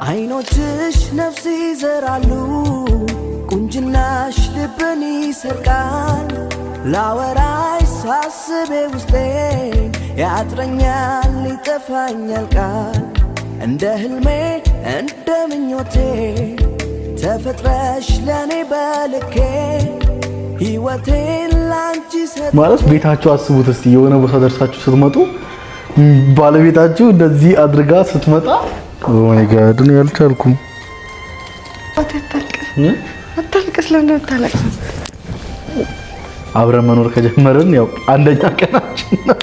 አይኖችሽ ነፍስ ይዘራሉ ቁንጅናሽ ልብን ይሰርቃል ላወራሽ ሳስቤ ውስጤ ያጥረኛል ይጠፋኛል ቃል እንደ ህልሜ እንደ ምኞቴ ተፈጥረሽ ለኔ በልኬ ህይወቴን ላንቺ ሰጥ ማለት ቤታችሁ አስቡት እስቲ የሆነ ቦታ ደርሳችሁ ስትመጡ ባለቤታችሁ እንደዚህ አድርጋ ስትመጣ ኦ ማይ ጋድ ነው ያልቻልኩም አታልቅስ ለምን ታለቅስ አብረን መኖር ከጀመርን ያው አንደኛ ቀናችን ነው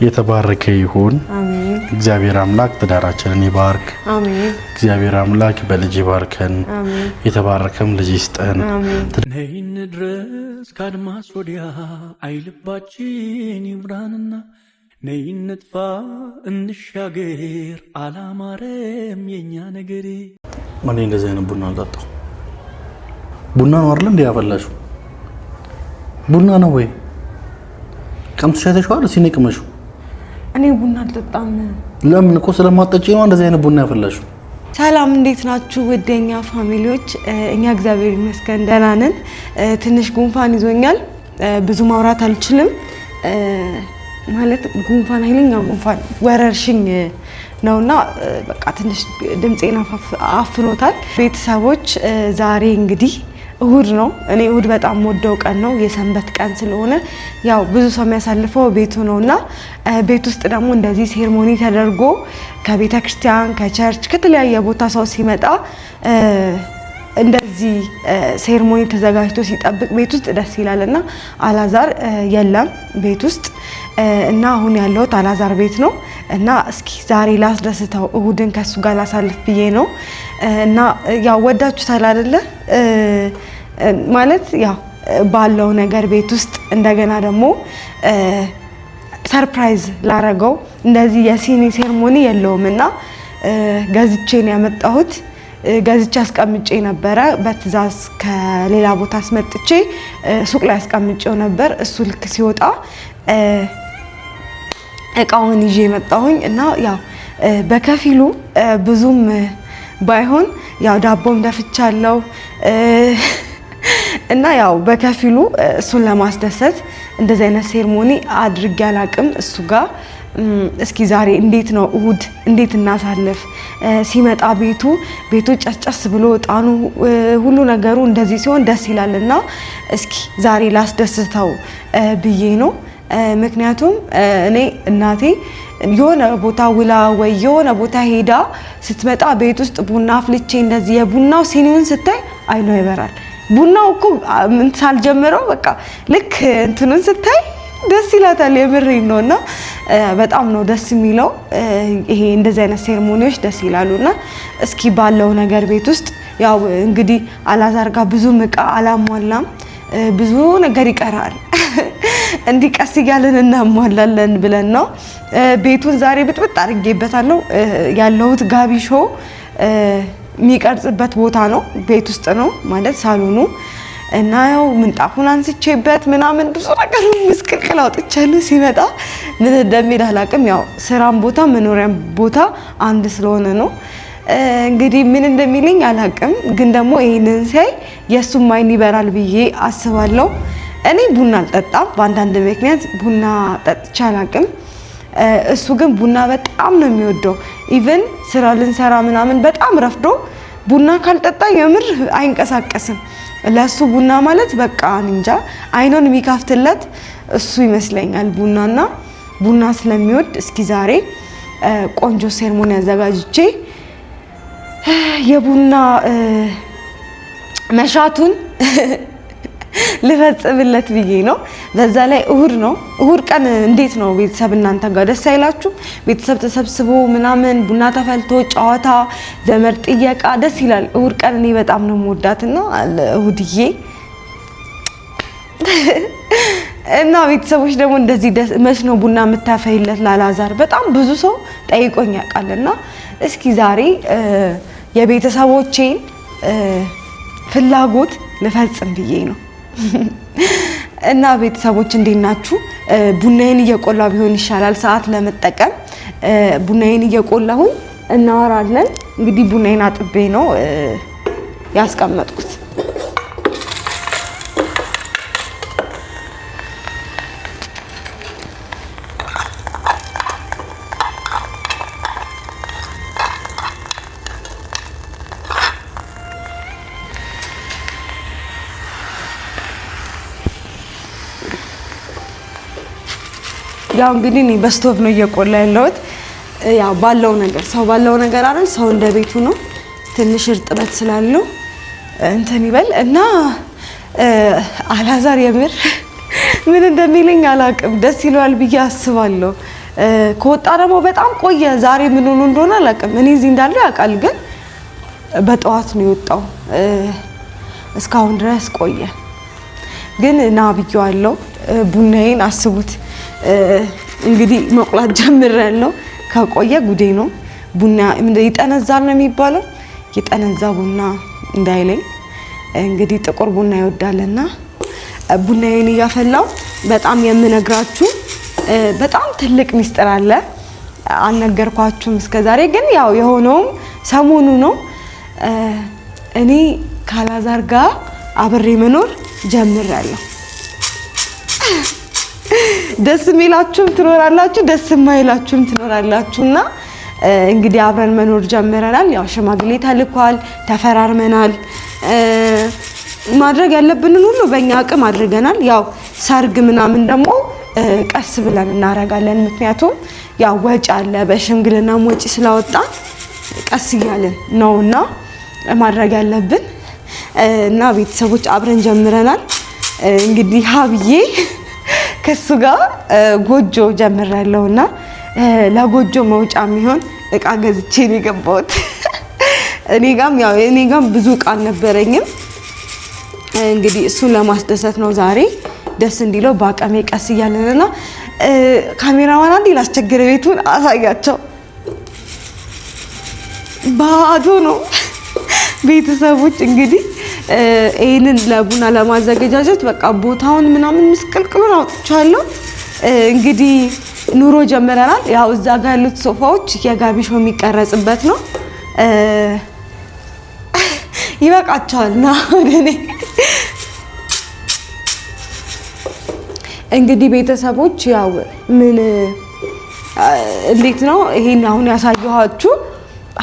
የተባረከ ይሁን አሜን እግዚአብሔር አምላክ ትዳራችንን ይባርክ አሜን እግዚአብሔር አምላክ በልጅ ይባርከን አሜን የተባረከም ልጅ ይስጠን ነይን ድረስ ካድማስ ወዲያ አይልባችን ይብራንና ነይን ንጥፋ እንሻገር አላማረም የኛ ነገር ማን እንደዚህ አይነት ቡና አልጠጣው ቡና ነው አይደል እንዴ ያፈላሽው ቡና ነው ወይ ቀምተሽ አይተሽዋል ሲነቅመሽ እኔ ቡና አልጠጣም ለምን እኮ ስለማጠጪ ነው እንደዚህ አይነት ቡና ያፈላሽው ሰላም እንዴት ናችሁ ወደኛ ፋሚሊዎች እኛ እግዚአብሔር ይመስገን ደህና ነን ትንሽ ጉንፋን ይዞኛል ብዙ ማውራት አልችልም ማለት ጉንፋን ኃይለኛ ጉንፋን ወረርሽኝ ነውና በቃ ትንሽ ድምጼን አፍኖታል ቤተሰቦች ዛሬ እንግዲህ እሁድ ነው እኔ እሁድ በጣም ወደው ቀን ነው የሰንበት ቀን ስለሆነ ያው ብዙ ሰው የሚያሳልፈው ቤቱ ነውና ቤት ውስጥ ደግሞ እንደዚህ ሴርሞኒ ተደርጎ ከቤተ ክርስቲያን ከቸርች ከተለያየ ቦታ ሰው ሲመጣ እንደዚህ ሴርሞኒ ተዘጋጅቶ ሲጠብቅ ቤት ውስጥ ደስ ይላልና አላዛር የለም ቤት ውስጥ እና አሁን ያለሁት አላዛር ቤት ነው እና እስኪ ዛሬ ላስደስተው እሁድን ከሱ ጋር ላሳልፍ ብዬ ነው እና ያው ወዳችሁታል አይደለ ማለት ያው ባለው ነገር ቤት ውስጥ እንደገና ደግሞ ሰርፕራይዝ ላረገው እንደዚህ የሲኒ ሴርሞኒ የለውምና ገዝቼን ያመጣሁት ገዝቼ አስቀምጬ ነበር በትዛዝ ከሌላ ቦታ አስመጥቼ ሱቅ ላይ አስቀምጬው ነበር እሱ ልክ ሲወጣ እቃውን ይዤ መጣሁኝ እና ያው በከፊሉ ብዙም ባይሆን ያው ዳቦም ደፍቻለሁ እና ያው በከፊሉ እሱን ለማስደሰት እንደዚህ አይነት ሴርሞኒ አድርጌ አላቅም እሱ ጋር እስኪ ዛሬ እንዴት ነው እሁድ እንዴት እናሳልፍ ሲመጣ ቤቱ ጨስጨስ ብሎ ጣኑ ሁሉ ነገሩ እንደዚህ ሲሆን ደስ ይላልና እስኪ ዛሬ ላስደስተው ብዬ ነው ምክንያቱም እኔ እናቴ የሆነ ቦታ ውላ ወይ የሆነ ቦታ ሄዳ ስትመጣ ቤት ውስጥ ቡና አፍልቼ እንደዚህ የቡናው ሲኒውን ስታይ አይኗ ይበራል ቡናው እኮ ምን ሳልጀምረው በቃ ልክ እንትኑን ስታይ ደስ ይላታል የምሬን ነውና በጣም ነው ደስ የሚለው ይሄ እንደዚህ አይነት ሴርሞኒዎች ደስ ይላሉና እስኪ ባለው ነገር ቤት ውስጥ ያው እንግዲህ አላዛር ጋር ብዙ ምቃ አላሟላም ብዙ ነገር ይቀራል እንዲቀስ ይያለን እናሟላለን ብለን ነው ቤቱን ዛሬ ብጥብጥ አድርጌበታለሁ ያለውት ጋቢሾ የሚቀርጽበት ቦታ ነው ቤት ውስጥ ነው ማለት ሳሎኑ እና ያው ምንጣፉን አንስቼበት ምናምን ብዙ ነገር ምስቅልቅል አውጥቻለሁ ሲመጣ ምን እንደሚል አላቅም ያው ስራም ቦታ መኖሪያም ቦታ አንድ ስለሆነ ነው እንግዲህ ምን እንደሚልኝ አላቅም ግን ደግሞ ይሄንን ሳይ የሱም አይን ይበራል ብዬ አስባለሁ እኔ ቡና አልጠጣም በአንዳንድ ምክንያት ቡና ጠጥቼ አላቅም እሱ ግን ቡና በጣም ነው የሚወደው ኢቭን ስራ ልንሰራ ምናምን በጣም ረፍዶ ቡና ካልጠጣ የምር አይንቀሳቀስም ለሱ ቡና ማለት በቃ እንጃ አይኖን የሚካፍትለት እሱ ይመስለኛል ቡናና ቡና ስለሚወድ እስኪ ዛሬ ቆንጆ ሴርሞኒ አዘጋጅቼ የቡና መሻቱን ልፈጽምለት ብዬ ነው በዛ ላይ እሁድ ነው እሁድ ቀን እንዴት ነው ቤተሰብ እናንተ ጋር ደስ አይላችሁ ቤተሰብ ተሰብስቦ ምናምን ቡና ተፈልቶ ጨዋታ ዘመድ ጥየቃ ደስ ይላል እሁድ ቀን እኔ በጣም ነው የምወዳትና እሁድዬ እና ቤተሰቦች ደግሞ እንደዚህ መች ነው ቡና የምታፈይለት ላላዛር በጣም ብዙ ሰው ጠይቆኝ ያውቃልና እስኪ ዛሬ የቤተሰቦቼን ፍላጎት ልፈጽም ብዬ ነው እና ቤተሰቦች እንዴት ናችሁ ቡናዬን እየቆላሁ ቢሆን ይሻላል ሰዓት ለመጠቀም ቡናዬን እየቆላሁኝ እናወራለን። እንግዲህ ቡናዬን አጥቤ ነው ያስቀመጥኩት። ያው እንግዲህ እኔ በስቶቭ ነው እየቆላ ያለሁት። ያው ባለው ነገር ሰው ባለው ነገር አይደል፣ ሰው እንደ ቤቱ ነው። ትንሽ እርጥበት ስላለው እንትን ይበል እና አላዛር የምር ምን እንደሚለኝ አላውቅም። ደስ ይለዋል ብዬ አስባለሁ። ከወጣ ደግሞ በጣም ቆየ። ዛሬ ምን ሆኖ እንደሆነ አላውቅም። እኔ እዚህ እንዳለው ያውቃል፣ ግን በጠዋት ነው የወጣው። እስካሁን ድረስ ቆየ። ግን ና ብዬዋለሁ። ቡናዬን አስቡት እንግዲህ መቁላት ጀምሬያለሁ። ከቆየ ጉዴ ነው። ቡና ይጠነዛል ነው የሚባለው። የጠነዛ ቡና እንዳይለኝ እንግዲህ ጥቁር ቡና ይወዳልና ቡናዬን እያፈላው በጣም የምነግራችሁ በጣም ትልቅ ሚስጥር አለ። አልነገርኳችሁም እስከዛሬ፣ ግን ያው የሆነውም ሰሞኑ ነው። እኔ ካላዛር ጋር አብሬ መኖር ጀምሬያለሁ። ደስ የሚላችሁም ትኖራላችሁ፣ ደስ የማይላችሁም ትኖራላችሁና እንግዲህ አብረን መኖር ጀምረናል። ያው ሽማግሌ ተልኳል፣ ተፈራርመናል። ማድረግ ያለብንን ሁሉ በእኛ አቅም አድርገናል። ያው ሰርግ ምናምን ደግሞ ቀስ ብለን እናረጋለን። ምክንያቱም ያው ወጪ አለ፣ በሽምግልና ወጪ ስላወጣን ቀስ እያልን ነውና ማድረግ ያለብን እና ቤተሰቦች አብረን ጀምረናል። እንግዲህ ሀብዬ ከሱ ጋር ጎጆ ጀምራለሁና ለጎጆ መውጫ የሚሆን እቃ ገዝቼ ነው የገባሁት። እኔ ጋም ብዙ እቃ አልነበረኝም። እንግዲህ እሱን ለማስደሰት ነው ዛሬ ደስ እንዲለው በአቅሜ ቀስ እያለንና ካሜራማን አንዴ ላስቸግር ቤቱን አሳያቸው። ባዶ ነው ቤተሰቦች። እንግዲህ ይሄንን ለቡና ለማዘጋጀት በቃ ቦታውን ምናምን ምስቅልቅሉን አውጥቻለሁ። እንግዲህ ኑሮ ጀምረናል። ያው እዛ ጋር ያሉት ሶፋዎች የጋቢሾ የሚቀረጽበት ነው። ይበቃቸዋልና ወደኔ እንግዲህ ቤተሰቦች ያው ምን እንዴት ነው ይሄን አሁን ያሳየኋችሁ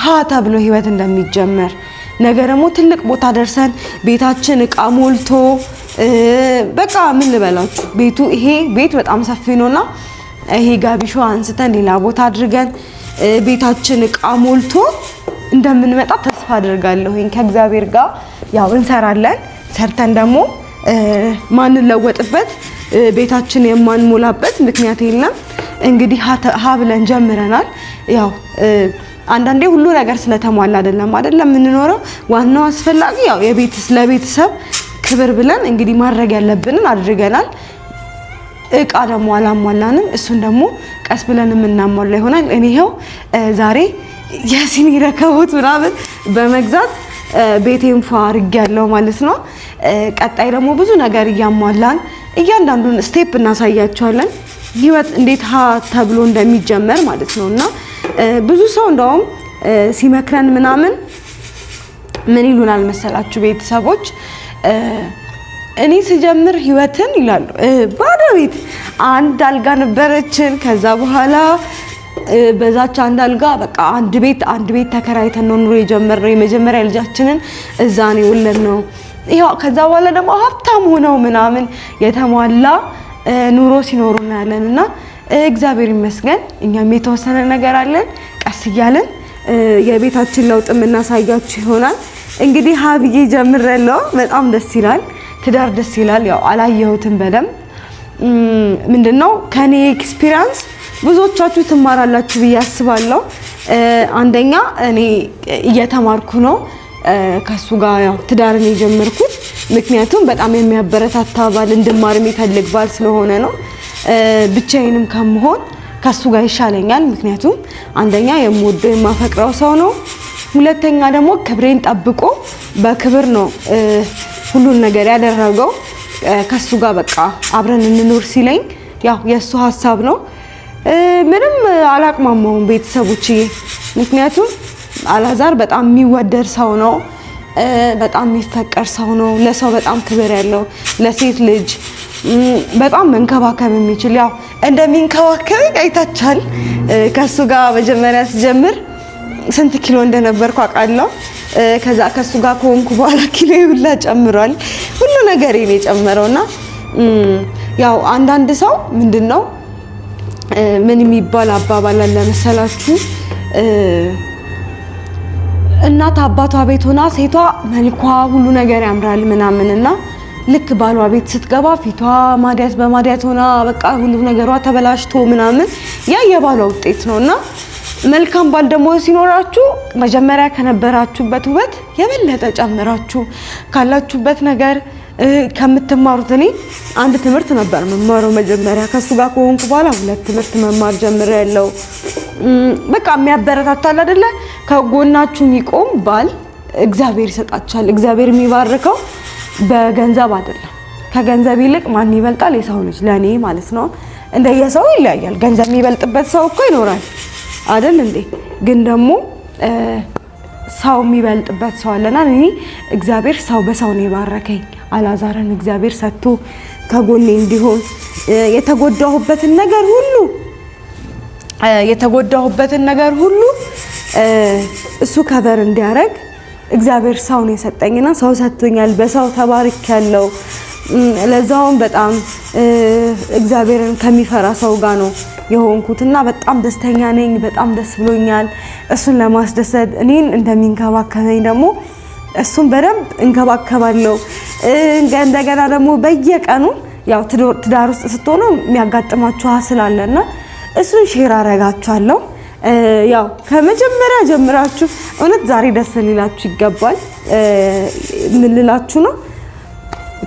ሀ ተብሎ ህይወት እንደሚጀመር ነገ ደግሞ ትልቅ ቦታ ደርሰን ቤታችን እቃ ሞልቶ በቃ ምን ልበላችሁ ቤቱ ይሄ ቤት በጣም ሰፊ ነውና ይሄ ጋቢሾ አንስተን ሌላ ቦታ አድርገን ቤታችን እቃ ሞልቶ እንደምንመጣ ተስፋ አድርጋለሁ። ከእግዚአብሔር ጋር ያው እንሰራለን። ሰርተን ደግሞ ማን ለወጥበት ቤታችን የማንሞላበት ምክንያት የለም። እንግዲህ ሀ ብለን ጀምረናል። ያው አንዳንዴ ሁሉ ነገር ስለተሟላ አይደለም የምንኖረው። ዋናው አስፈላጊ ያው ለቤተሰብ ክብር ብለን እንግዲህ ማድረግ ያለብንን አድርገናል። እቃ ደግሞ አላሟላንም። እሱን ደግሞ ቀስ ብለን የምናሟላ ይሆናል። እኔ ይኸው ዛሬ የሲኒ ረከቦት ምናምን በመግዛት ቤቴን ፏ አድርጌያለሁ ማለት ነው። ቀጣይ ደግሞ ብዙ ነገር እያሟላን እያንዳንዱን ስቴፕ እናሳያቸዋለን። ህይወት እንዴት ሀ ተብሎ እንደሚጀመር ማለት ነውና ብዙ ሰው እንደውም ሲመክረን ምናምን ምን ይሉናል መሰላችሁ ቤተሰቦች? እኔ ስጀምር ህይወትን ይላሉ ባዶ ቤት አንድ አልጋ ነበረችን። ከዛ በኋላ በዛች አንድ አልጋ በቃ አንድ ቤት ተከራይተን ነው ኑሮ የጀመርነው። የመጀመሪያ ልጃችንን እዛ ነው የወለድነው። ይሄው ከዛ በኋላ ደግሞ ሀብታም ሆነው ምናምን የተሟላ ኑሮ ሲኖሩ እናያለንና እግዚአብሔር ይመስገን እኛም የተወሰነ ነገር አለን። ቀስ እያለን የቤታችን ለውጥ የምናሳያችሁ ይሆናል። እንግዲህ ሀብዬ ጀምሬያለሁ። በጣም ደስ ይላል። ትዳር ደስ ይላል። ያው አላየሁትም በደንብ ምንድነው ከኔ ኤክስፒሪየንስ ብዙዎቻችሁ ትማራላችሁ ብዬ አስባለሁ። አንደኛ እኔ እየተማርኩ ነው ከሱ ጋር ያው ትዳርን የጀመርኩት። ምክንያቱም በጣም የሚያበረታታ ባል እንድማር የሚፈልግ ባል ስለሆነ ነው። ብቻዬንም ከመሆን ከሱ ጋር ይሻለኛል። ምክንያቱም አንደኛ የምወደው የማፈቅረው ሰው ነው። ሁለተኛ ደግሞ ክብሬን ጠብቆ በክብር ነው ሁሉን ነገር ያደረገው። ከሱ ጋር በቃ አብረን እንኖር ሲለኝ ያው የሱ ሐሳብ ነው። ምንም አላቅማማውም ቤተሰቦቼ። ምክንያቱም አላዛር በጣም የሚወደድ ሰው ነው። በጣም የሚፈቀር ሰው ነው። ለሰው በጣም ክብር ያለው ለሴት ልጅ በጣም መንከባከብ የሚችል ያው እንደሚንከባከብ አይታችኋል። ከሱ ጋር መጀመሪያ ሲጀምር ስንት ኪሎ እንደነበርኩ አውቃለሁ። ከዛ ከሱ ጋር ከሆንኩ በኋላ ኪሎ ሁላ ጨምሯል። ሁሉ ነገር ነው የጨመረውና ያው አንዳንድ ሰው ምንድነው ምን የሚባል አባባል አለ መሰላችሁ? እናት አባቷ ቤት ሆና ሴቷ መልኳ ሁሉ ነገር ያምራል ምናምንና ልክ ባሏ ቤት ስትገባ ፊቷ ማዲያት በማዲያት ሆና በቃ ሁሉ ነገሯ ተበላሽቶ ምናምን ያ የባሏ ውጤት ነውና መልካም ባል ደግሞ ሲኖራችሁ መጀመሪያ ከነበራችሁበት ውበት የበለጠ ጨምራችሁ ካላችሁበት ነገር ከምትማሩት እኔ አንድ ትምህርት ነበር መማሩ መጀመሪያ ከሱ ጋር ከሆንኩ በኋላ ሁለት ትምህርት መማር ጀምሬያለሁ። በቃ የሚያበረታታል አይደለ? ከጎናችሁ የሚቆም ባል እግዚአብሔር ይሰጣችኋል። እግዚአብሔር የሚባርከው በገንዘብ አይደለም። ከገንዘብ ይልቅ ማን ይበልጣል? የሰው ልጅ ለኔ ማለት ነው። እንደየሰው ይለያያል። ገንዘብ የሚበልጥበት ሰው እኮ ይኖራል አይደል እንዴ? ግን ደግሞ ሰው የሚበልጥበት ሰው አለና እኔ እግዚአብሔር ሰው በሰው ነው የባረከኝ። አላዛርን እግዚአብሔር ሰጥቶ ከጎኔ እንዲሆን የተጎዳሁበትን ነገር ሁሉ እሱ ከበር እንዲያረግ እግዚአብሔር ሰው ነው የሰጠኝና ሰው ሰጥቶኛል። በሰው ተባርኬያለሁ። ለዛውም በጣም እግዚአብሔርን ከሚፈራ ሰው ጋር ነው የሆንኩትና በጣም ደስተኛ ነኝ። በጣም ደስ ብሎኛል። እሱን ለማስደሰት እኔን እንደሚንከባከበኝ ደግሞ እሱን በደንብ እንከባከባለሁ። እንደገና ደግሞ በየቀኑ ያው ትዳር ውስጥ ስትሆኑ የሚያጋጥማችሁ ሀስል አለና እሱን ሼር አረጋችኋለሁ። ያው ከመጀመሪያ ጀምራችሁ እውነት ዛሬ ደስ ሊላችሁ ይገባል። ምን ልላችሁ ነው?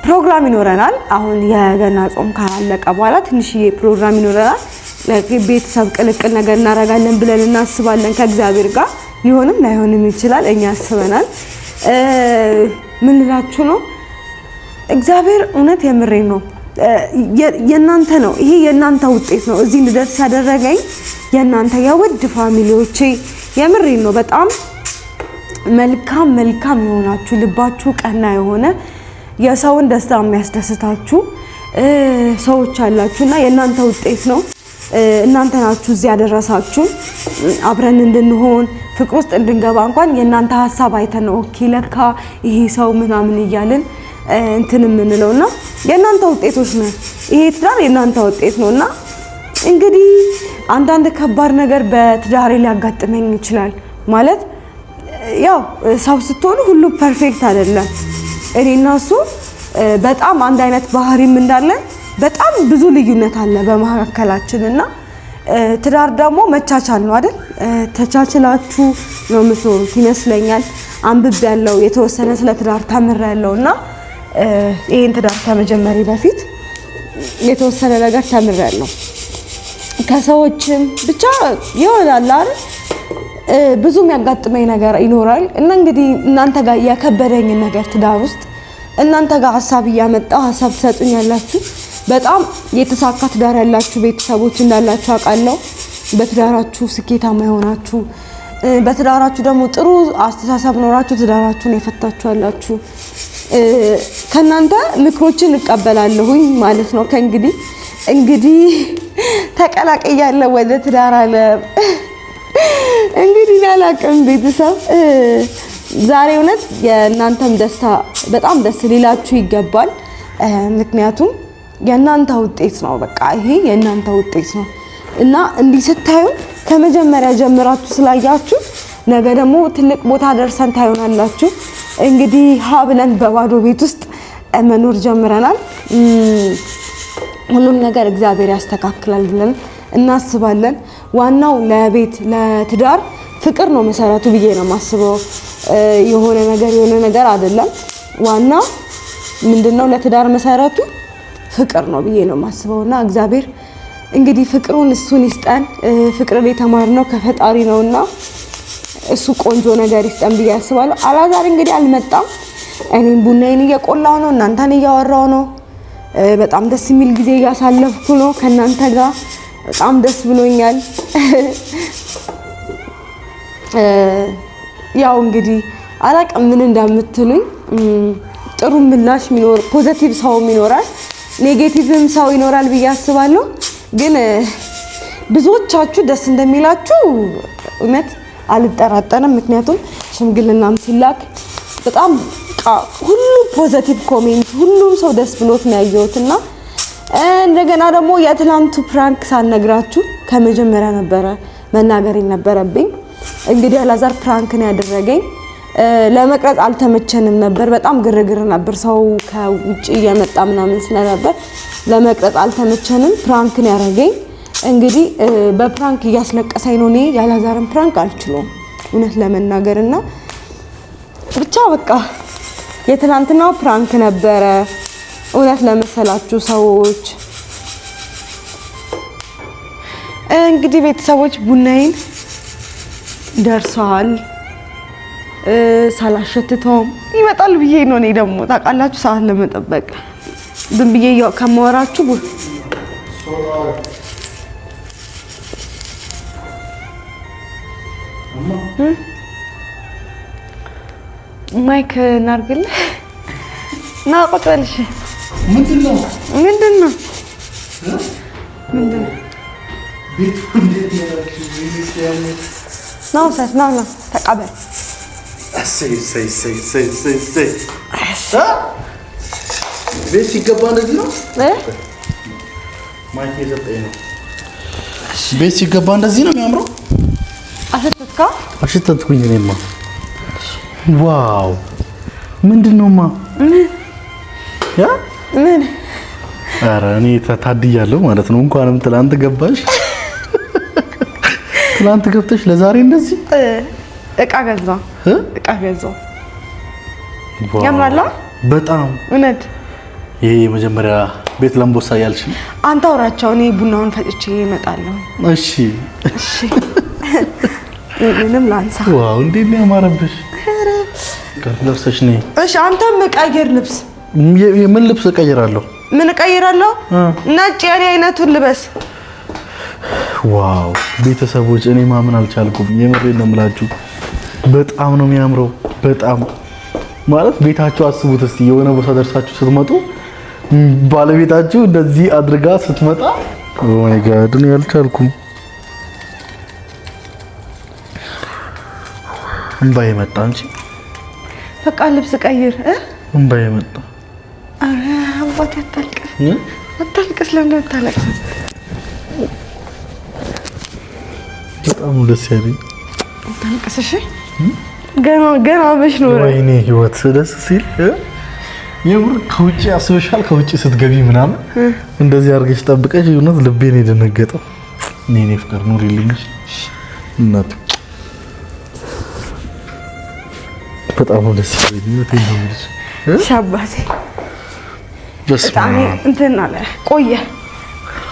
ፕሮግራም ይኖረናል። አሁን የገና ጾም ካለቀ በኋላ ትንሽዬ ፕሮግራም ይኖረናል። ለቤተሰብ ቅልቅል ነገር እናረጋለን ብለን እናስባለን ከእግዚአብሔር ጋር። ሊሆንም ላይሆንም ይችላል። እኛ አስበናል። ምን ልላችሁ ነው? እግዚአብሔር እውነት የምሬን ነው የናንተ ነው። ይሄ የናንተ ውጤት ነው። እዚህ ልደርስ ያደረገኝ የናንተ የውድ ፋሚሊዎቼ የምሬን ነው። በጣም መልካም የሆናችሁ ልባችሁ ቀና የሆነ የሰውን ደስታ የሚያስደስታችሁ ሰዎች አላችሁና የናንተ ውጤት ነው። እናንተ ናችሁ እዚህ ያደረሳችሁ። አብረን እንድንሆን ፍቅር ውስጥ እንድንገባ እንኳን የናንተ ሐሳብ አይተን ነው ኦኬ ለካ ይሄ ሰው ምናምን እያልን እንትን የምንለውና የናንተ ውጤቶች ነው። ይሄ ትዳር የናንተ ውጤት ነውና እንግዲህ አንዳንድ ከባድ ነገር በትዳሬ ሊያጋጥመኝ ይችላል። ማለት ያው ሰው ስትሆኑ ሁሉ ፐርፌክት አይደለም። እኔና እሱ በጣም አንድ አይነት ባህሪም እንዳለን በጣም ብዙ ልዩነት አለ በመካከላችንና ትዳር ደግሞ መቻቻል ነው አይደል? ተቻችላችሁ ነው የምትኖሩት ይመስለኛል። አንብቤያለሁ፣ የተወሰነ ስለ ትዳር ተምሬያለሁና ይሄን ትዳር ከመጀመሪ በፊት የተወሰነ ነገር ተምሬያለሁ። ከሰዎችም ብቻ ይሆናል አይደል? ብዙ የሚያጋጥመኝ ነገር ይኖራል እና እንግዲህ እናንተ ጋር ያከበደኝ ነገር ትዳር ውስጥ እናንተ ጋር ሐሳብ እያመጣው ሐሳብ ትሰጡኛላችሁ። በጣም የተሳካ ትዳር ያላችሁ ቤተሰቦች እንዳላችሁ አውቃለሁ። በትዳራችሁ ስኬታማ የሆናችሁ በትዳራችሁ ደግሞ ጥሩ አስተሳሰብ ኖራችሁ ትዳራችሁን የፈታችሁ አላችሁ። ከናንተ ምክሮችን እቀበላለሁኝ ማለት ነው። እንግዲህ ተቀላቀያለሁ ወደ ትዳር ዓለም። እንግዲህ ያላቀም ቤተሰብ ዛሬ እውነት የእናንተም ደስታ በጣም ደስ ሊላችሁ ይገባል። ምክንያቱም የእናንተ ውጤት ነው። በቃ ይሄ የእናንተ ውጤት ነው እና እንዲህ ስታዩ ከመጀመሪያ ጀምራችሁ ስላያችሁ ነገ ደግሞ ትልቅ ቦታ ደርሰን ታዩናላችሁ። እንግዲህ ሀ ብለን በባዶ ቤት ውስጥ መኖር ጀምረናል። ሁሉም ነገር እግዚአብሔር ያስተካክላል ብለን እናስባለን። ዋናው ለትዳር ፍቅር ነው መሰረቱ ብዬ ነው የማስበው። የሆነ ነገር አይደለም። ዋና ምንድነው ለትዳር መሰረቱ ፍቅር ነው ብዬ ነው የማስበውና እግዚአብሔር እንግዲህ ፍቅሩን እሱን ይስጠን። ፍቅርን የተማርነው ከፈጣሪ ነውና እሱ ቆንጆ ነገር ይስጠን ብዬ አስባለሁ። አላዛር እንግዲህ አልመጣም። እኔም ቡናዬን እየቆላው ነው፣ እናንተን እያወራው ነው። በጣም ደስ የሚል ጊዜ እያሳለፍኩ ነው ከእናንተ ጋር። በጣም ደስ ብሎኛል። ያው እንግዲህ አላቅም ምን እንደምትሉኝ ጥሩ ምላሽ ሚኖር ፖዚቲቭ ሰው ይኖራል ኔጌቲቭም ሰው ይኖራል ብዬ አስባለሁ ግን ብዙዎቻችሁ ደስ እንደሚላችሁ እውነት አልጠራጠርም ምክንያቱም ሽምግልናም ሲላክ በጣም ሁሉ ፖዚቲቭ ኮሜንት ሁሉም ሰው ደስ ብሎት ነው ያየሁትና እንደገና ደግሞ የትላንቱ ፕራንክ ሳልነግራችሁ ከመጀመሪያ ነበረ መናገር የነበረብኝ እንግዲህ አላዛር ፕራንክ ነው ያደረገኝ ለመቅረጽ አልተመቸንም ነበር በጣም ግርግር ነበር ሰው ከውጪ እየመጣ ምናምን ስለነበር ለመቅረጽ አልተመቸንም ፕራንክ ነው ያደረገኝ እንግዲህ በፕራንክ እያስለቀሰኝ ነው እኔ ያላዛርን ፕራንክ አልችለውም እውነት ለመናገርና ብቻ በቃ የትናንትናው ፕራንክ ነበረ እውነት ለመሰላችሁ ሰዎች እንግዲህ ቤተሰቦች ቡናዬን ደርሷል ሳላሸትተውም ይመጣል ብዬ ነው እኔ ደግሞ ታውቃላችሁ ሰዓት ለመጠበቅ ዝም ብዬ ከማወራችሁ ማይክ እናርግልህ ና ቁጭ በልሽ ምንድነው ቤቱ እንዴት ነው ነው ተቀበል ቤት ሲገባ እንደዚህ ነው ማይክ የሰጠኝ ነው ቤት ሲገባ እንደዚህ ነው የሚያምረው አሽተትኩኝ እኔማ ዋው ምንድነውማ ያ ምን ኧረ እኔ ታድያለሁ ማለት ነው እንኳንም ትላንት ገባሽ ትላንት ገብተሽ ለዛሬ እንደዚህ እቃ ገዛው ያምራላ በጣም እውነት ይሄ የመጀመሪያ ቤት ለምቦሳ ያልሽ አንተ አውራቸው እኔ ቡናውን ፈጭቼ እመጣለሁ እሺ ምንም ላንሳ ዋው እንዴት ነው ያማረብሽ ለብሰሽ ነይ እሺ አንተም ቀይር ልብስ ምን ልብስ እቀይራለሁ ምን እቀይራለሁ ነጭ የኔ አይነቱን ልበስ ዋው ቤተሰቦች እኔ ማመን አልቻልኩም የምሬን ነው የምላችሁ በጣም ነው የሚያምረው በጣም ማለት ቤታችሁ አስቡት እስቲ የሆነ ቦታ ደርሳችሁ ስትመጡ ባለቤታችሁ እንደዚህ አድርጋ ስትመጣ ኦ ማይ ጋድ እኔ አልቻልኩም እንባዬ መጣ እንጂ በቃ ልብስ ቀይር እንባዬ መጣ አረ አባቴ አታልቅስ ለምን ታለቅስ በጣም ደስ ያለኝ ታልቅስ እሺ ገና መች ነው ወይኔ ህይወት ደስ ሲል የምር ከውጪ አስበሻል ከውጪ ስትገቢ ምናምን እንደዚህ አድርገሽ ጠብቀሽ እውነት ልቤን የደነገጠው እኔ ፍቅር ኑሪልኝ እናት በጣም ደስ ያለኝ ነው ሻባቴ በጣም እንትን አለ ቆየ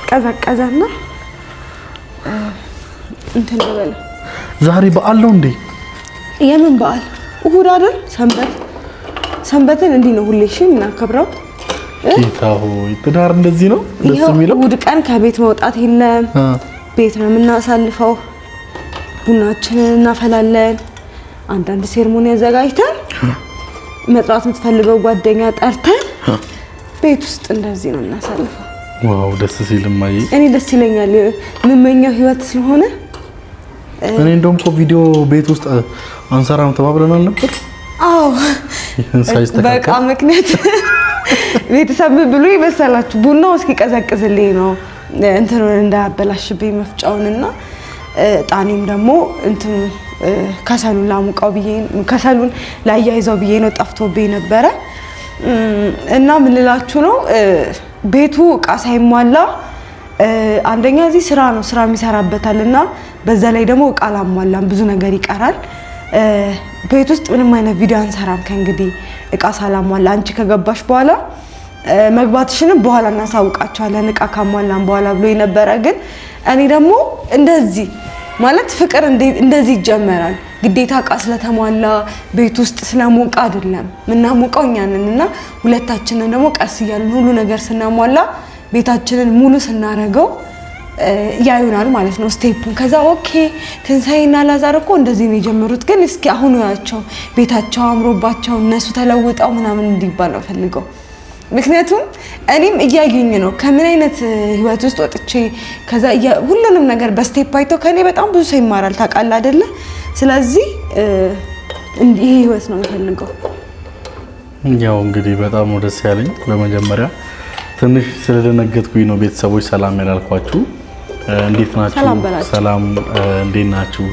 ቀዘቀዘና እንትን በለ ዛሬ በዓል ነው እንዴ የምን በዓል እሁድ አይደል ሰንበትን እንዲህ ነው ሁሌ እሺ እናከብረው ጌታ ሆይ ትዳር እንደዚህ ነው ደስ የሚለው እሁድ ቀን ከቤት መውጣት የለም ቤት ነው የምናሳልፈው ቡናችንን እናፈላለን አንዳንድ ሴርሞኒ አዘጋጅተን መጥራት የምትፈልገው ጓደኛ ጠርተን ቤት ውስጥ እንደዚህ ነው እናሳልፈው ዋው ደስ ሲልማይ እኔ ደስ ይለኛል ምመኛው ህይወት ስለሆነ እኔ እንደውም ቪዲዮ ቤት ውስጥ አንሰራም ተባብለናል ነበር አዎ በቃ ምክንያት ቤተሰብ ብሎ ይመሰላችሁ ቡናው እስኪቀዘቅዝልኝ ነው እንትን እንዳያበላሽብኝ መፍጫውንና ጣኔም ደግሞ እንትን ከሰሉን ላሙቃው ብዬ ከሰሉን ላያይዘው ብዬ ነው ጠፍቶብኝ ነበረ እና ምን ልላችሁ ነው ቤቱ ዕቃ ሳይሟላ አንደኛ እዚህ ስራ የሚሰራበታልና በዛ ላይ ደግሞ ዕቃ ላሟላም ብዙ ነገር ይቀራል ቤት ውስጥ ምንም አይነት ቪዲዮ አንሰራም ከእንግዲህ ዕቃ ሳላሟላ አንቺ ከገባሽ በኋላ መግባትሽንም በኋላ እናሳውቃቸዋለን ዕቃ ካሟላን በኋላ ብሎ የነበረ ግን እኔ ደግሞ እንደዚህ ማለት ፍቅር እንደዚህ ይጀመራል ግዴታ ዕቃ ስለተሟላ ቤት ውስጥ ስለሞቀ አይደለም ምናሞቀው እኛ ነንና ሁለታችንን ደግሞ ቀስ እያልን ሁሉ ነገር ስናሟላ ቤታችንን ሙሉ ስናረገው ያዩናል ማለት ነው ስቴፑን። ከዛ ኦኬ ትንሳኤና ላዛር እኮ እንደዚህ ነው የጀመሩት፣ ግን እስኪ አሁን ያቸው ቤታቸው አምሮባቸው እነሱ ተለውጠው ምናምን እንዲባል ነው ፈልገው። ምክንያቱም እኔም እያዩኝ ነው ከምን አይነት ህይወት ውስጥ ወጥቼ ከዛ ሁሉንም ነገር በስቴፕ አይተው ከኔ በጣም ብዙ ሰው ይማራል ታውቃለህ አይደለ? ስለዚህ ይሄ ህይወት ነው የምፈልገው። ያው እንግዲህ በጣም ደስ ያለኝ በመጀመሪያ ትንሽ ስለደነገጥኩኝ ነው ቤተሰቦች ሰላም ያላልኳችሁ። እንዴት ናችሁ? ሰላም እንዴት ናችሁ?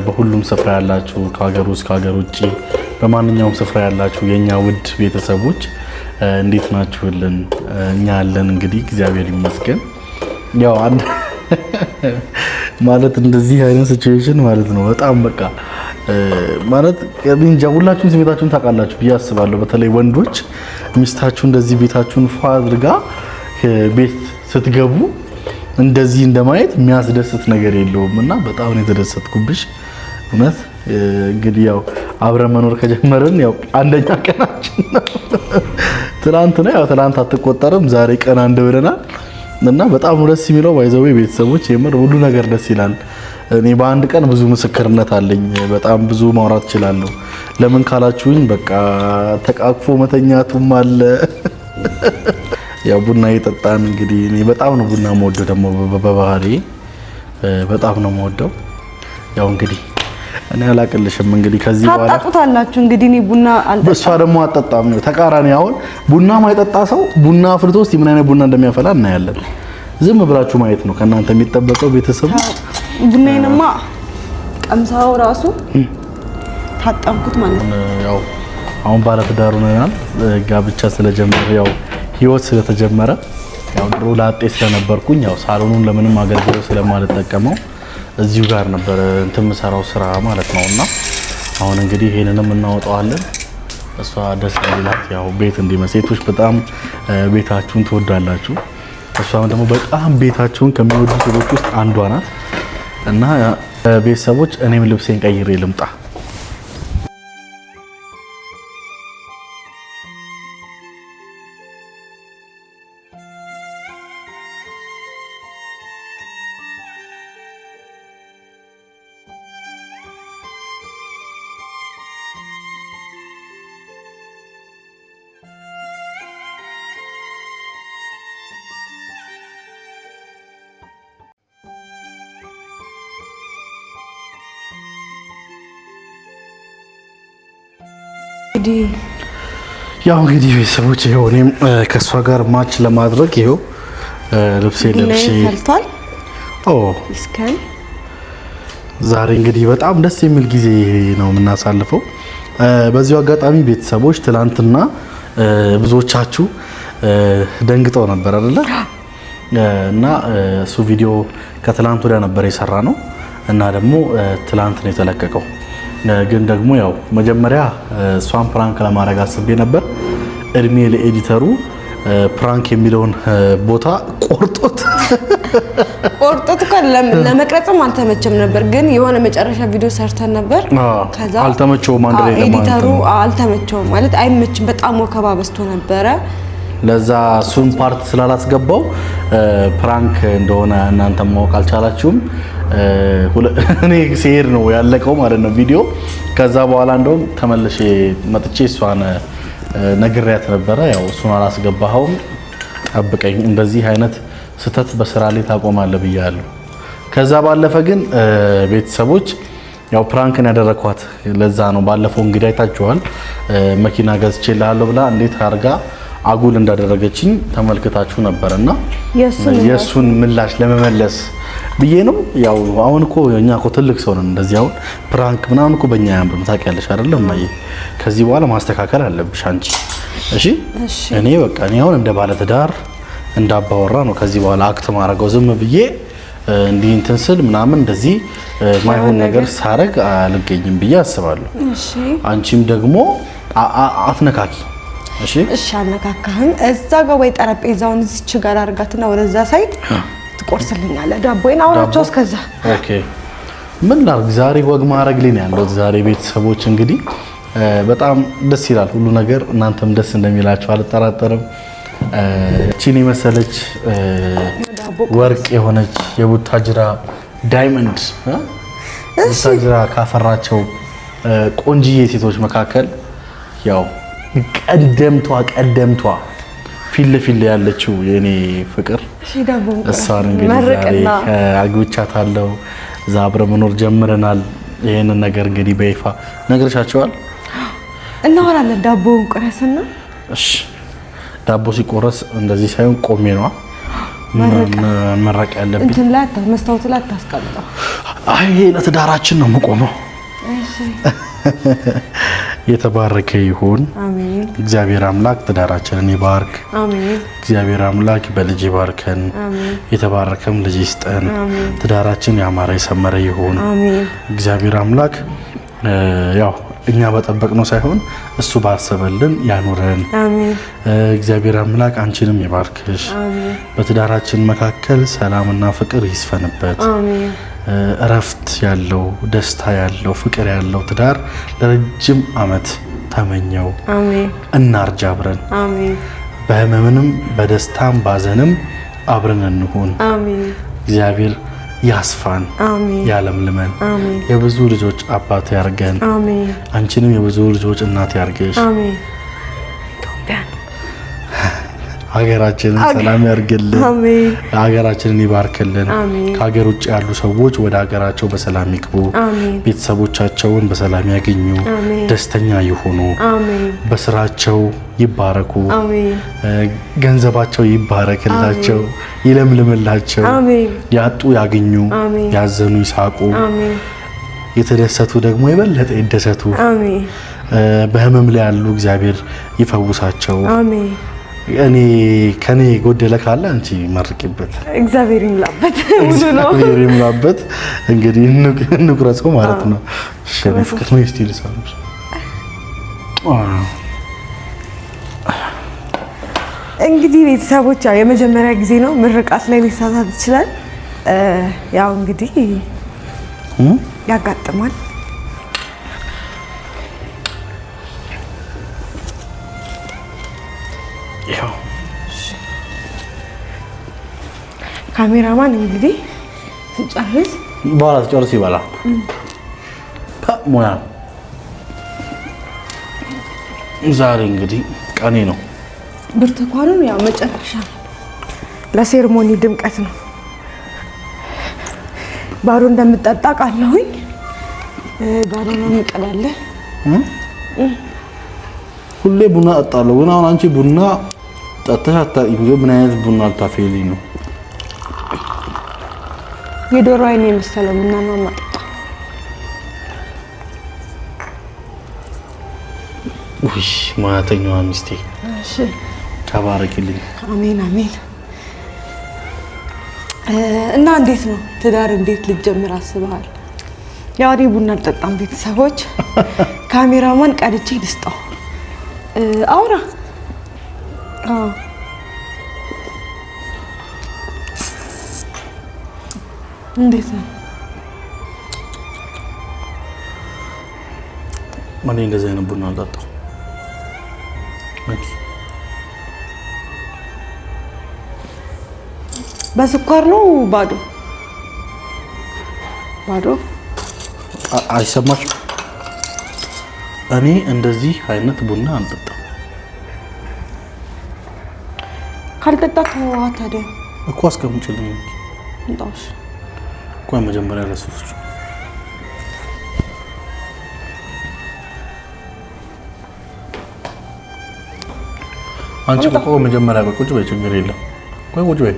በሁሉም ስፍራ ያላችሁ ከሀገር ውስጥ ከሀገር ውጭ በማንኛውም ስፍራ ያላችሁ የኛ ውድ ቤተሰቦች እንዴት ናችሁልን? እኛ አለን እንግዲህ እግዚአብሔር ይመስገን። ያው አንድ ማለት እንደዚህ አይነት ሲቹዌሽን ማለት ነው በጣም በቃ ማለት እንጃ ሁላችሁም ስሜታችሁን ታውቃላችሁ ብዬ አስባለሁ። በተለይ ወንዶች ሚስታችሁ እንደዚህ ቤታችሁን ፏ አድርጋ ቤት ስትገቡ እንደዚህ እንደማየት የሚያስደስት ነገር የለውም እና በጣም ነው የተደሰትኩብሽ እውነት። እንግዲህ ያው አብረን መኖር ከጀመርን ያው አንደኛ ቀናችን ነው። ትናንት ነው ያው ትናንት አትቆጠርም ዛሬ ቀን አንድ ብለናል እና በጣም ደስ የሚለው ባይዘው ቤተሰቦች የምር ሁሉ ነገር ደስ ይላል። እኔ በአንድ ቀን ብዙ ምስክርነት አለኝ። በጣም ብዙ ማውራት እችላለሁ። ለምን ካላችሁኝ በቃ ተቃቅፎ መተኛቱም አለ። ያው ቡና እየጠጣን እንግዲህ እኔ በጣም ነው ቡና የምወደው ደግሞ በባህሪ በጣም ነው የምወደው። ያው እንግዲህ እኔ አላቅልሽም እንግዲህ ከዚህ በኋላ ታጣጡታላችሁ እንግዲህ እኔ ቡና አልጠጣም። እሷ ደግሞ አጠጣም ነው ተቃራኒ። አሁን ቡና ማይጠጣ ሰው ቡና አፍልቶ እስቲ ምን አይነት ቡና እንደሚያፈላ እናያለን። ዝም ብላችሁ ማየት ነው ከናንተ የሚጠበቀው ቤተሰቡ። ቡናዬንማ ቀምሳው ራሱ ታጣምኩት ማለት ነው። ያው አሁን ባለትዳር ሆነናል ጋብቻ ስለጀመረ ያው ህይወት ስለተጀመረ ያው ድሮ ላጤ ስለነበርኩኝ ያው ሳሎኑን ለምንም አገልግሎት ስለማልጠቀመው እዚሁ ጋር ነበር እንትን የምሰራው ስራ ማለት ነውና አሁን እንግዲህ ይሄንንም እናወጣዋለን። እሷ ደስ ይላል ያው ቤት እንዲመስል ሴቶች በጣም ቤታችሁን ትወዳላችሁ። እሷም ደግሞ በጣም ቤታችሁን ከሚወዱ ሴቶች ውስጥ አንዷ ናት እና ቤተሰቦች እኔም ልብሴን ቀይሬ ልምጣ። ያው እንግዲህ ቤተሰቦች ይሄው እኔም ከሷ ጋር ማች ለማድረግ ይሄው ልብሴ ለብሼ ፈልቷል። እስከን ዛሬ እንግዲህ በጣም ደስ የሚል ጊዜ ነው የምናሳልፈው። በዚሁ አጋጣሚ ቤተሰቦች ትላንትና ብዙዎቻችሁ ደንግጠው ነበር አይደለ? እና እሱ ቪዲዮ ከትላንት ወዲያ ነበር የሰራ ነው እና ደግሞ ትላንት ነው የተለቀቀው። ግን ደግሞ ያው መጀመሪያ እሷን ፕራንክ ለማድረግ አስቤ ነበር። እድሜ ለኤዲተሩ ፕራንክ የሚለውን ቦታ ቆርጦት ለመቅረጽም አልተመቸም ነበር። ግን የሆነ መጨረሻ ቪዲዮ ሰርተን ነበር። ከዛ አልተመቸውም። አንድ ላይ ኤዲተሩ አልተመቸውም ማለት አይመችም። በጣም ወከባ በዝቶ ነበረ። ለዛ እሱን ፓርት ስላላስገባው ፕራንክ እንደሆነ እናንተ ማወቅ አልቻላችሁም። እኔ ሲሄድ ነው ያለቀው ማለት ነው ቪዲዮ። ከዛ በኋላ እንደውም ተመልሼ መጥቼ እሷን ነግሬያት ነበረ። ያው እሱን አላስገባኸውም ጠብቀኝ፣ እንደዚህ አይነት ስተት በስራ ላይ ታቆማለህ ብያለሁ። ከዛ ባለፈ ግን ቤተሰቦች ያው ፕራንክን ያደረኳት ለዛ ነው። ባለፈው እንግዲህ አይታችኋል። መኪና ገዝቼልሃለሁ ብላ እንዴት አድርጋ አጉል እንዳደረገችኝ ተመልክታችሁ ነበርና የሱን ምላሽ ለመመለስ ብዬ ነው። ያው አሁን እኮ እኛ እኮ ትልቅ ሰው ነን። እንደዚህ አሁን ፕራንክ ምናምን እኮ በእኛ ያምብም ታውቂያለሽ አይደለም? ማየ ከዚህ በኋላ ማስተካከል አለብሽ አንቺ። እሺ እኔ በቃ እኔ አሁን እንደ ባለትዳር እንዳባወራ ነው ከዚህ በኋላ አክት ማድረገው። ዝም ብዬ እንዲህ እንትን ስል ምናምን እንደዚህ ማይሆን ነገር ሳረግ አልገኝም ብዬ አስባለሁ። አንቺም ደግሞ አትነካኪ። እሺ አልነካካህም። እዛ ጋር ወይ ጠረጴዛውን እዚች ጋር አድርጋትና ወደዛ ሳይድ ትቆርስልኛለህ ዳቦዬን አውራቸው እስከዛ። ኦኬ ምን ላድርግ ዛሬ ወግ ማድረግ ላይ ነው ያለው። ዛሬ ቤተሰቦች እንግዲህ በጣም ደስ ይላል ሁሉ ነገር። እናንተም ደስ እንደሚላችሁ አልጠራጠርም። እቺን የመሰለች ወርቅ የሆነች የቡታጅራ ዳይመንድ ቡታጅራ ካፈራቸው ቆንጂዬ ሴቶች መካከል ያው ቀደምቷ ፊት ለፊት ያለችው የኔ ፍቅር እሷን እንግዲህ ዛሬ አግብቻታለሁ። እዛ አብረን መኖር ጀምረናል። ይሄንን ነገር እንግዲህ በይፋ ነግረሻቸዋል? እናወራለን። ዳቦውን ቆረስና እሺ፣ ዳቦ ሲቆረስ እንደዚህ ሳይሆን ቆሜ ነው መረቅ ያለብኝ። እንትን ላይ መስታወት ላይ አታስቀምጠው። አይ ለትዳራችን ነው የምቆመው። እሺ የተባረከ ይሁን። አሜን። እግዚአብሔር አምላክ ትዳራችንን ይባርክ። አሜን። እግዚአብሔር አምላክ በልጅ ይባርከን። አሜን። የተባረከም ልጅ ይስጠን። አሜን። ትዳራችን ያማረ የሰመረ ይሁን። አሜን። እግዚአብሔር አምላክ ያው እኛ በጠበቅነው ሳይሆን እሱ ባሰበልን ያኑረን። አሜን። እግዚአብሔር አምላክ አንቺንም ይባርክሽ። አሜን። በትዳራችን መካከል ሰላምና ፍቅር ይስፈንበት። አሜን። እረፍት ያለው ደስታ ያለው ፍቅር ያለው ትዳር ለረጅም ዓመት ተመኘው። አሜን። እናርጅ አብረን። አሜን። በህመምንም በደስታም ባዘንም አብረን እንሁን። አሜን። እግዚአብሔር ያስፋን። አሜን። ያለምልመን። አሜን። የብዙ ልጆች አባት ያርገን። አሜን። አንቺንም የብዙ ልጆች እናት ያርገሽ። አሜን። ሀገራችንን ሰላም ያርግልን። አሜን። ሀገራችንን ይባርክልን። አሜን። ከሀገር ውጭ ያሉ ሰዎች ወደ ሀገራቸው በሰላም ይግቡ። አሜን። ቤተሰቦቻቸውን በሰላም ያገኙ። አሜን። ደስተኛ ይሁኑ። አሜን። በስራቸው ይባረኩ። አሜን። ገንዘባቸው ይባረክላቸው፣ ይለምልምላቸው። አሜን። ያጡ ያገኙ፣ ያዘኑ ይሳቁ። አሜን። የተደሰቱ ደግሞ የበለጠ ይደሰቱ። አሜን። በህመም ላይ ያሉ እግዚአብሔር ይፈውሳቸው። አሜን። ከኔ ጎደለ ካለ አንቺ መርቂበት። እግዚአብሔር ይምላበት ሙሉ ነው። እግዚአብሔር ይምላበት። እንግዲህ እንቁረጸው ማለት ነው። እሺ ፍቅር ነው ስቲል ሳምሽ እንግዲህ ቤተሰቦች ያው የመጀመሪያ ጊዜ ነው ምርቃት ላይ ሊሳሳት ይችላል። ያው እንግዲህ ያጋጥማል። ካሜራማን እንግዲህ ትጨርስ በኋላ ትጨርስ ይባላል። ሙያ ዛሬ እንግዲህ ቀኔ ነው። ብርቱካኑን ያው መጨረሻ ለሴርሞኒ ድምቀት ነው። ባዶ እንደምጠጣ ቃለሁኝ። ባዶ ነው የምቀዳለህ። ሁሌ ቡና እጠጣለሁ፣ ግን አሁን አንቺ ቡና ጠጥተሽ አታውቂም። ምን አይነት ቡና ልታፈይልኝ ነው? የዶሮ አይን የመሰለው ቡና ነው የማጠጣው። ውይ ማተኛዋ ሚስቴ። እሺ ተባረክልኝ። አሜን አሜን። እና እንዴት ነው ትዳር እንዴት ልትጀምር አስበሃል? ያው እኔ ቡና አልጠጣም ቤተሰቦች። ካሜራማን ቀድቼ ልስጠው። አውራ እንዴት ነው? እኔ እንደዚህ አይነት ቡና አልጠጣም። በስኳር ነው ባዶ ባዶ አይሰማሽም? እኔ እንደዚህ አይነት ቡና አልጠጣም። ካልጠጣህ ታዲያ እኮ አስቀምጪልኝ እንጣሽ እኮ መጀመሪያ ለሱስ አንቺ እኮ መጀመሪያ በቁጭ በይ፣ ችግር የለም። ቆይ ቁጭ በይ።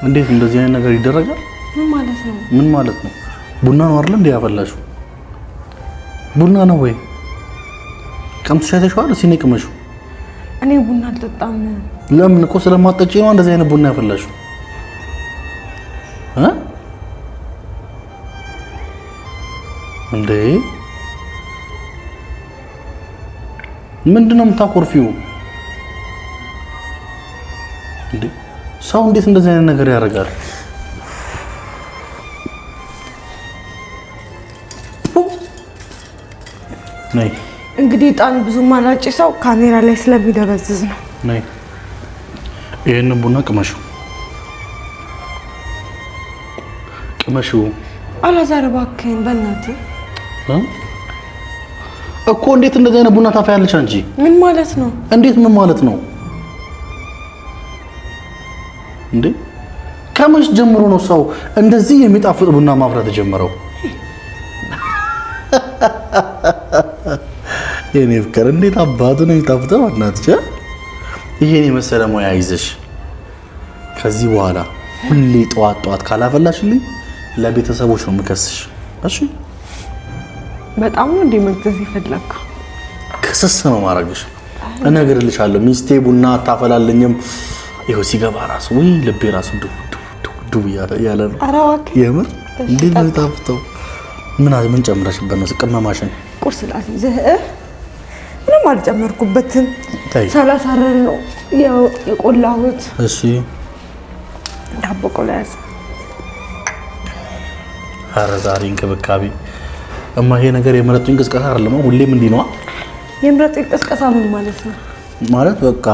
እንዴት እንደዚህ አይነት ነገር ይደረጋል? ምን ማለት ነው? ምን ማለት ነው? ቡና ነው አይደል እንዴ ያፈላሽው? ቡና ነው ወይ? ቀምተሽ አይተሽዋል? እስኪ ነይ ቅመሽው። እኔ ቡና አልጠጣም። ለምን? እኮ ስለማትጠጪ ነው እንደዚህ አይነት ቡና ያፈላሽው። እንዴ ምንድነው የምታኮርፊው? እንዴ ሰው እንዴት እንደዚህ አይነት ነገር ያደርጋል? ነይ እንግዲህ ጣን ብዙ ማላጭ ሰው ካሜራ ላይ ስለሚደበዝዝ ነው። ነይ ይሄንን ቡና ቅመሽው። ቅመሽው አላዛር እባክህን በእናትህ እኮ እንዴት እንደዚህ አይነት ቡና ታፈያለሽ አንቺ? ምን ማለት ነው? እንዴት ምን ማለት ነው እንዴ? ከመች ጀምሮ ነው ሰው እንደዚህ የሚጣፍጥ ቡና ማፍራት የጀመረው? የኔ ፍቅር እንዴት አባቱ ነው የሚጣፍጠው? እናትሽ ይሄን የመሰለ ሙያ ይዘሽ ከዚህ በኋላ ሁሌ ጠዋት ጠዋት ካላፈላሽልኝ ለቤተሰቦች ነው የምከስሽ። እሺ በጣም ነው እንዴ መግዛት ይፈልጋል? ክስስ ነው ማረግሽ። እነግርልሻለሁ ሚስቴ ቡና አታፈላልኝም። ይኸው ሲገባ ራሱ ወይ ልቤ ራሱ ዱብ ያለ ነው። አራዋክ የምር እንዴት ነው የሚጣፍጠው? ምን ጨምረሽበት ነው? ቅመማሽን ቁርስ ላስይዝህ ምንም አልጨመርኩበትም። ሳላሳረር ነው ያው የቆላሁት። እሺ ዳቦ ቆላያስ ኧረ ዛሬ እንክብካቤ እማ ይሄ ነገር የምረጡኝ ቅስቀሳ አይደለም። ሁሌም እንዲህ ነው የምረጡኝ ቅስቀሳ ምን ማለት ነው? ማለት በቃ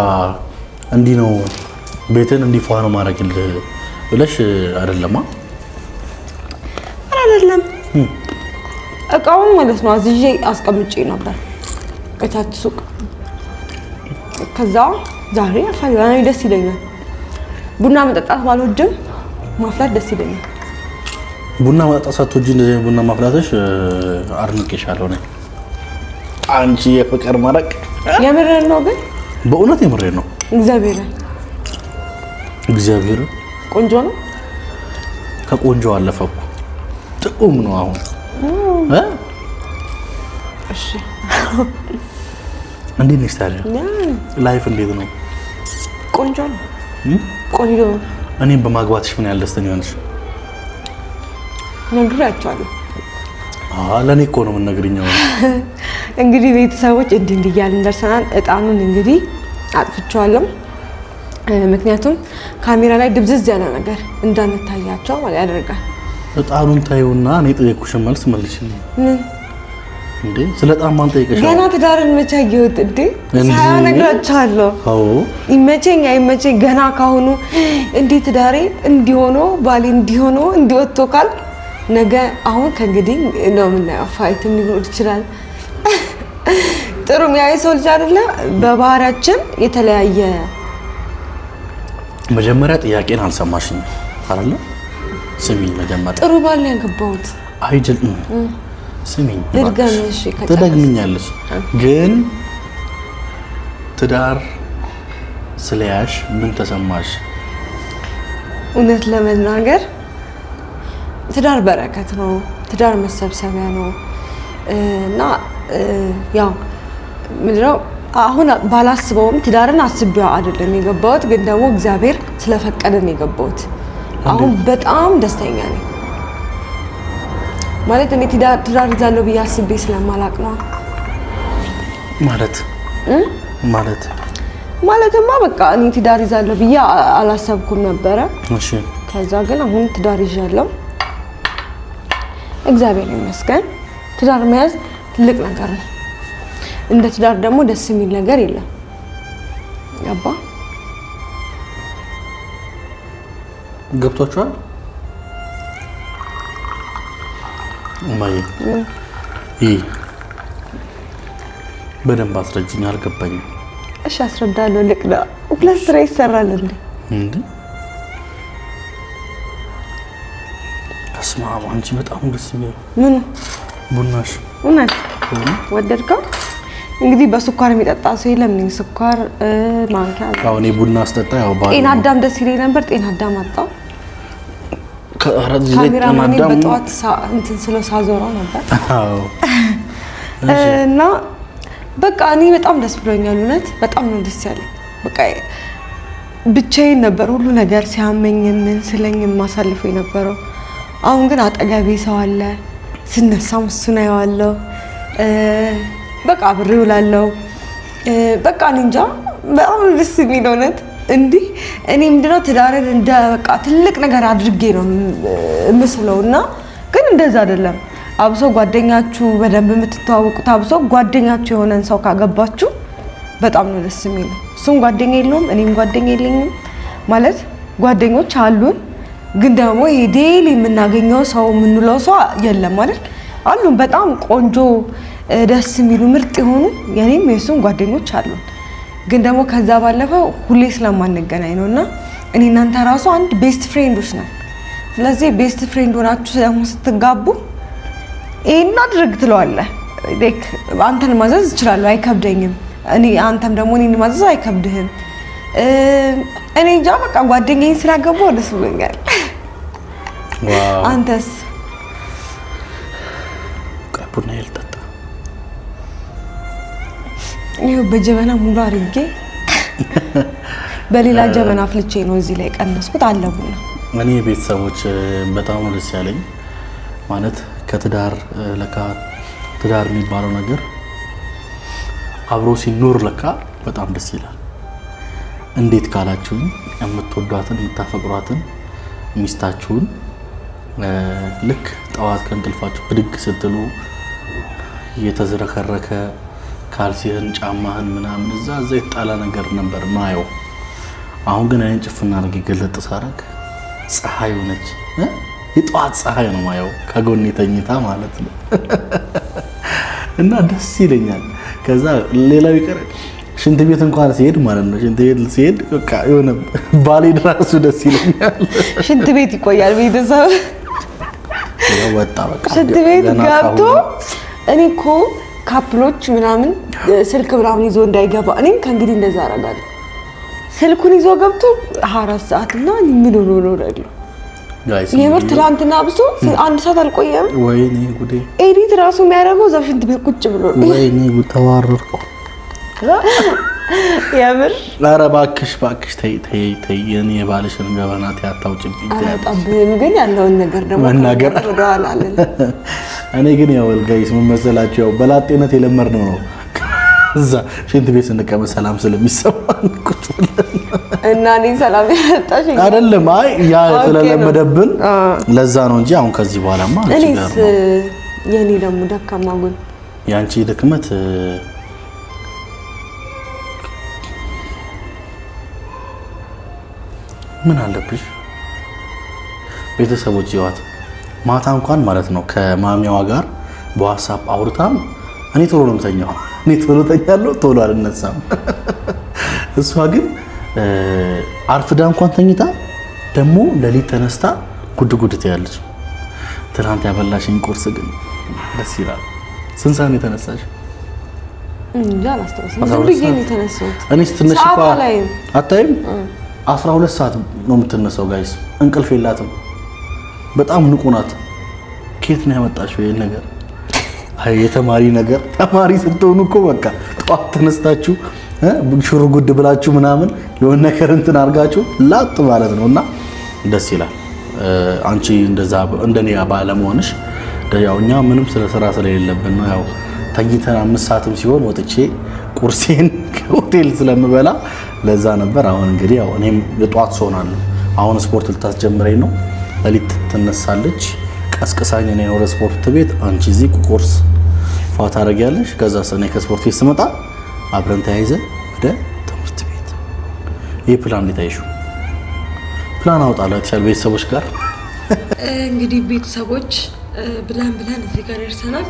እንዲህ ነው ቤትን እንዲፏ ነው ማድረግልህ ብለሽ አይደለማ? አይደለም እቃውን ማለት ነው አዝዤ አስቀምጬ ነበር እታች ሱቅ። ከዛ ዛሬ አፋላኝ ደስ ይለኛል። ቡና መጠጣት ባልወድም ማፍላት ደስ ይለኛል። ቡና መጠጣት ሳትወጂ እንደዚህ ቡና ማፍላትሽ አድንቄሻለሁ ነኝ። አንቺ የፍቅር ማረቅ የምሬን ነው ግን በእውነት የምሬን ነው። እግዚአብሔር ቆንጆ ነው። ከቆንጆ አለፈ እኮ ጥቁም ነው አሁን። እሺ እንዴት ነሽ ታዲያ? ላይፍ እንዴት ነው? ቆንጆ ነው። ቆንጆ ነው። እኔም በማግባትሽ ምን ያህል ደስተኛ ነሽ? ነግራቸዋለሁ። ለእኔ እኮ ነው የምንነግርኛው። እንግዲህ ቤተሰቦች እንዲህ እያልን ደርሰናል። እጣኑን እንግዲህ አጥፍቼዋለሁ። ምክንያቱም ካሜራ ላይ ድብዝዝ ያለ ነገር እንዳንታያቸው ማለት ያደርጋል። እጣኑን ታዩና እኔ ጠየኩሽን መልስ መልሽልኝ። ምን እንዴ? ስለ እጣን ማን ጠይቀሻል? ገና ትዳርን መቼ አየሁት እንዴ? ሳያነግራቸዋለሁ። አዎ ይመቸኝ አይመቸኝ ገና ካሁኑ እንዴ ትዳሬ እንዲሆኖ ባሌ እንዲሆኖ እንዲወጥቶ ካል ነገ አሁን ከእንግዲህ ነው የምናየው። ፋይት ሊኖር ይችላል። ጥሩ የሚያይ ሰው ልጅ አይደለ? በባህሪያችን የተለያየ። መጀመሪያ ጥያቄን አልሰማሽኝ አይደለ? ስሚኝ መጀመሪያ ጥሩ ባል ነው ያገባሁት አይጀል ስሚኝ ድርገምሽ ትደግምኛለሽ። ግን ትዳር ስለያሽ ምን ተሰማሽ? እውነት ለመናገር ትዳር በረከት ነው። ትዳር መሰብሰቢያ ነው እና ያው ምንድነው አሁን ባላስበውም ትዳርን አስቤው አይደለም የገባሁት፣ ግን ደግሞ እግዚአብሔር ስለፈቀደ ነው የገባሁት። አሁን በጣም ደስተኛ ነኝ። ማለት እኔ ትዳር ይዛለሁ ብዬ አስቤ ስለማላቅ ነው። ማለትማ በቃ እኔ ትዳር ይዛለሁ ብዬ አላሰብኩም ነበረ። እሺ ከዛ ግን አሁን ትዳር ይዣለሁ። እግዚአብሔር ይመስገን። ትዳር መያዝ ትልቅ ነገር ነው። እንደ ትዳር ደግሞ ደስ የሚል ነገር የለም። ገባ? ገብቷችኋል? እማዬ በደንብ አስረጅኝ፣ አልገባኝም። እሺ አስረዳለሁ። ልቅዳ ሁለት ስራ ይሰራል እንዴ? አስማ አንቺ በጣም ደስ ይላል። ምን ቡናሽ እውነት ወደድከው? እንግዲህ በስኳር የሚጠጣ ሰው የለም። እኔ ስኳር ማንኪያ አዎ፣ እኔ ቡና አስጠጣ ያው ባል ጤና አዳም ደስ ይለኝ ነበር። ጤና አዳም አጣው። ከአራት ካሜራማኔ በጠዋት እንትን ስለ ሳዞረው ነበር። አዎ እና በቃ እኔ በጣም ደስ ብሎኛል። እውነት በጣም ነው ደስ ያለኝ። በቃ ብቻዬን ነበር ሁሉ ነገር ሲያመኝ ምን ስለኝ ማሳልፈው የነበረው። አሁን ግን አጠገቤ ሰው አለ። ስነሳም እሱን አየዋለሁ። በቃ አብሬው እውላለሁ። በቃ እንጃ በጣም ደስ የሚል እውነት። እንዲህ እኔ ምንድነው ትዳርን እንደ በቃ ትልቅ ነገር አድርጌ ነው የምስለውና ግን እንደዛ አይደለም። አብሶ ጓደኛችሁ በደንብ የምትተዋወቁት አብሶ ጓደኛችሁ የሆነን ሰው ካገባችሁ በጣም ነው ደስ የሚለው። እሱም ጓደኛ የለውም እኔም ጓደኛ የለኝም ማለት ጓደኞች አሉን፣ ግን ደግሞ ዴይሊ የምናገኘው ሰው የምንለው ሰው የለም አይደል? አሉ በጣም ቆንጆ ደስ የሚሉ ምርጥ የሆኑ የኔም የሱም ጓደኞች አሉ። ግን ደግሞ ከዛ ባለፈው ሁሌ ስለማንገናኝ ነውና እኔ እናንተ ራሱ አንድ ቤስት ፍሬንዶች ነን። ስለዚህ ቤስት ፍሬንድ ሆናችሁ ደግሞ ስትጋቡ ይሄን አድርግ ትለዋለህ። ዴክ አንተን ማዘዝ እችላለሁ አይከብደኝም። አንተም ደግሞ እኔን ማዘዝ አይከብድህም። እኔ እንጃ በቃ ጓደኛዬን ስላገባው ደስ ብሎኛል። ዋው አንተስ? ቡና ይልጠጣ ይኸው በጀበና ሙሉ አድርጌ በሌላ ጀበና አፍልቼ ነው እዚህ ላይ ቀነስኩት አለ ቡና። እኔ ቤተሰቦች በጣም ደስ ያለኝ ማለት ከትዳር ለካ ትዳር የሚባለው ነገር አብሮ ሲኖር ለካ በጣም ደስ ይላል። እንዴት ካላችሁኝ የምትወዷትን የምታፈቅሯትን ሚስታችሁን ልክ ጠዋት ከእንቅልፋችሁ ብድግ ስትሉ የተዝረከረከ ካልሲህን ጫማህን ምናምን እዛ የተጣላ ነገር ነበር ማየው። አሁን ግን አይን ጭፍና አድርጌ ገለጥ ሳረግ ፀሐይ ሆነች። የጠዋት ፀሐይ ነው ማየው ከጎኔ ተኝታ ማለት ነው። እና ደስ ይለኛል። ከዛ ሌላው ይቀር ሽንት ቤት እንኳን ሲሄድ ማለት ነው ሽንት ቤት ሲሄድ በቃ የሆነ ባሌ ራሱ ደስ ይለኛል። ሽንት ቤት ይቆያል ቤተሰብ ወጣ በቃ ሽንት ቤት ገብቶ እኔ እኮ ካፕሎች ምናምን ስልክ ምናምን ይዞ እንዳይገባ እኔም ከእንግዲህ እንደዛ አደርጋለሁ። ስልኩን ይዞ ገብቶ 24 ሰዓትና ምን ሆኖ ነው አይደል? ጋይስ የምር ትላንትና ብሶ 1 ሰዓት አልቆየም። ወይኔ ጉዴ! ኤዲት ራሱ የሚያደርገው እዛ ሽንት ቤት ቁጭ ብሎ ነው። ወይኔ ጉድ! ተዋረድኩ የምር። ኧረ እባክሽ ተይ የኔ የባልሽን ገበና አታውጭብኝ። አላጣብህም ግን ያለውን ነገር ደግሞ መናገር ወደኋላ አለን። እኔ ግን ያው ጋይስ ምን መሰላችሁ ያው በላጤነት የለመድነው ነው። እዛ ሽንት ቤት ስንቀመጥ ሰላም ስለሚሰማን ቁጭ ብለን እና እኔ ሰላም ያጣሽ አይደለም። አይ ያ ስለለመደብን ለዛ ነው እንጂ አሁን ከዚህ በኋላማ እኔስ የኔ ደግሞ ደካማ ጎን ያንቺ ድክመት ምን አለብሽ? ቤተሰቦች ይዋት ማታ እንኳን ማለት ነው ከማሚያዋ ጋር በዋትስአፕ አውርታም እኔ ቶሎ ነው የምተኛው። እኔ ቶሎ ተኛለሁ፣ ቶሎ አልነሳም። እሷ ግን አርፍዳ እንኳን ተኝታ ደግሞ ለሊት ተነስታ ጉድ ትያለች። ትናንት ያበላሽኝ ቁርስ ግን ደስ ይላል። ስንት ሰዓት ነው የተነሳሽ? እንጃ አላስታውስም። ዝም ብዬ ነው የተነሳሁት። እኔ ስትነሽ አታይም? 12 ሰዓት ነው የምትነሳው ጋይስ። እንቅልፍ የላትም። በጣም ንቁ ናት። ከየት ነው ያመጣሽው ይሄን ነገር? አይ የተማሪ ነገር ተማሪ ስትሆኑ እኮ በቃ ጧት ተነስታችሁ ሽሩ ጉድ ብላችሁ ምናምን የሆነ ነገር እንትን አድርጋችሁ ላጥ ማለት ነውና ደስ ይላል። አንቺ እንደዛ እንደኔ ባለመሆንሽ ያው እኛ ምንም ስለ ስራ ስለሌለብን ነው ያው ተኝተን 5 ሰዓትም ሲሆን ወጥቼ ቁርሴን ከሆቴል ስለምበላ ለዛ ነበር። አሁን እንግዲህ ያው እኔም የጧት ሰው ሆናለሁ። አሁን ስፖርት ልታስጀምረኝ ነው። ለሊት ትነሳለች ቀስቀሳኝ እኔ ወደ ስፖርት ቤት፣ አንቺ እዚህ ቁርስ ፋታ አደርጊያለሽ። ከዛ ሰኔ ከስፖርት ቤት ስመጣ አብረን ተያይዘን ወደ ትምህርት ቤት። ይሄ ፕላን እንዴት አይሹ ፕላን አውጣላችሁ ቤተሰቦች ጋር እንግዲህ ቤተሰቦች ብለን እዚህ ጋር ደርሰናል።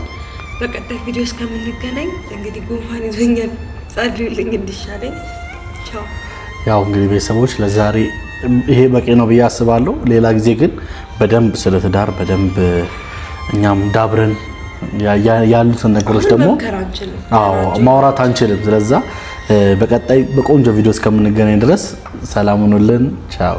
በቀጣይ ቪዲዮ እስከምንገናኝ እንግዲህ ጉንፋን ይዞኛል፣ ጸልዩልኝ እንዲሻለኝ። ቻው። ያው እንግዲህ ቤተሰቦች ለዛሬ ይሄ በቂ ነው ብዬ አስባለሁ። ሌላ ጊዜ ግን በደንብ ስለ ትዳር በደንብ እኛም ዳብረን ያሉትን ነገሮች ደግሞ ማውራት አንችልም። ስለዛ በቀጣይ በቆንጆ ቪዲዮ እስከምንገናኝ ድረስ ሰላም ሁኑልን። ቻው።